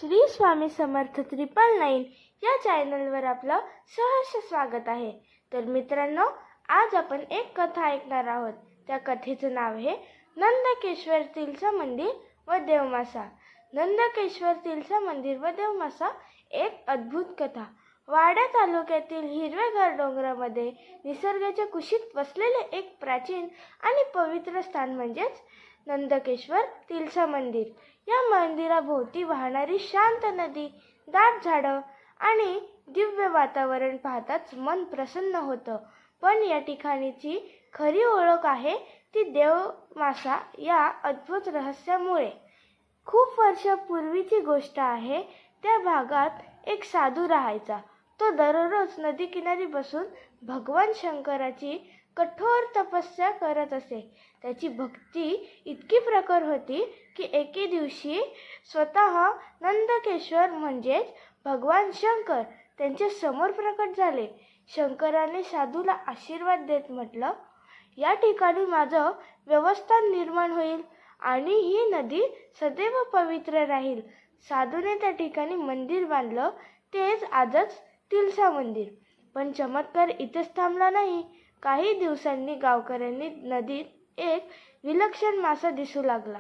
श्री स्वामी समर्थ 999 या चॅनलवर आपलं सहर्ष स्वागत आहे। तर मित्रांनो, आज आपण एक कथा ऐकणार आहोत। त्या कथेचं नाव आहे नंदकेश्वर तिलचं मंदिर व देवमासा। नंदकेश्वर तिलचं मंदिर व देवमासा एक अद्भुत कथा। वाडा तालुक्यातील हिरवेगार डोंगरामध्ये निसर्गाच्या कुशीत वसलेले एक प्राचीन आणि पवित्र स्थान म्हणजेच नंदकेश्वर तिलचं मंदिर। या मंदिराभोवती वाहणारी शांत नदी, दाट झाडं आणि दिव्य वातावरण पाहताच मन प्रसन्न होतं। पण या ठिकाणीची खरी ओळख आहे ती देवमासा या अद्भुत रहस्यामुळे। खूप वर्षापूर्वीची गोष्ट आहे। त्या भागात एक साधू राहायचा। तो दररोज नदीकिनारी बसून भगवान शंकराची कठोर तपस्या करत असे। त्याची भक्ती इतकी प्रखर होती की एके दिवशी स्वतः नंदकेश्वर म्हणजेच भगवान शंकर त्यांच्या समोर प्रकट झाले। शंकराने साधूला आशीर्वाद देत म्हटलं, या ठिकाणी माझं व्यवस्थान निर्माण होईल आणि ही नदी सदैव पवित्र राहील। साधूने त्या ठिकाणी मंदिर बांधलं, तेच आजच तिलसा मंदिर। पण चमत्कार इथेच थांबला नाही। काही दिवसांनी गावकऱ्यांनी नदीत एक विलक्षण मासा दिसू लागला।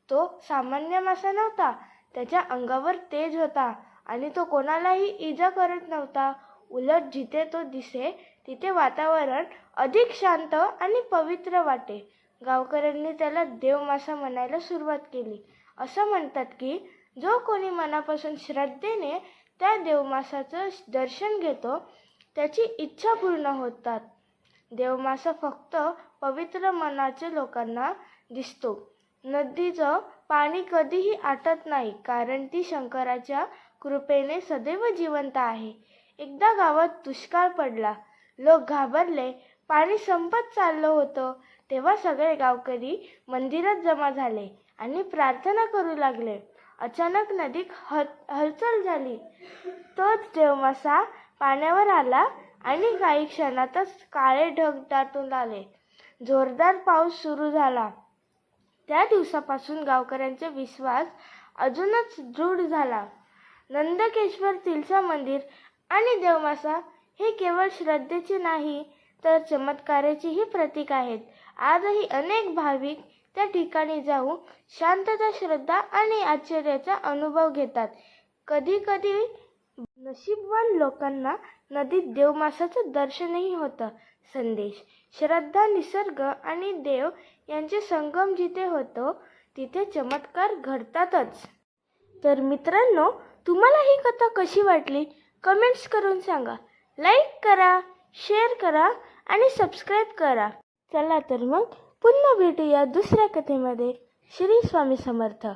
तो सामान्य मासा नव्हता। त्याच्या अंगावर तेज होता आणि तो कोणालाही इजा करत नव्हता। उलट जिथे तो दिसे तिथे वातावरण अधिक शांत आणि पवित्र वाटे। गावकऱ्यांनी त्याला देवमासा म्हणायला सुरुवात केली। असं म्हणतात की जो कोणी मनापासून श्रद्धेने त्या देवमासाचं दर्शन घेतो त्याची इच्छा पूर्ण होतात। देवमासा फक्त पवित्र मनाच्या लोकांना दिसतो। नदीचं पाणी कधीही आटत नाही, कारण ती शंकराच्या कृपेने सदैव जिवंत आहे। एकदा गावात दुष्काळ पडला। लोक घाबरले। पाणी संपत चाललं होतं। तेव्हा सगळे गावकरी मंदिरात जमा झाले आणि प्रार्थना करू लागले। अचानक नदीत हलचल झाली। तोच देवमासा पाण्यावर आला आणि काही क्षणातच काळे ढग दाटून आले। जोरदार पाऊस सुरू झाला। त्या दिवसापासून गावकऱ्यांचा विश्वास अजूनच दृढ झाला। नंदकेश्वर तिलचं मंदिर आणि देवमासा हे केवळ श्रद्धेचे नाही तर चमत्काराचेही प्रतीक आहेत। आजही अनेक भाविक त्या ठिकाणी जाऊन शांतता, श्रद्धा आणि आश्चर्याचा अनुभव घेतात। कधी कधी नशीबवान लोकांना नदीत देवमासाचं दर्शनही होतं। संदेश, श्रद्धा, निसर्ग आणि देव यांचे संगम जिथे होतो तिथे चमत्कार घडतातच। तर मित्रांनो, तुम्हाला ही कथा कशी वाटली कमेंट्स करून सांगा। लाईक करा, शेअर करा आणि सबस्क्राईब करा। चला तर मग पुन्हा भेटूया दुसऱ्या कथेमध्ये। श्री स्वामी समर्थ।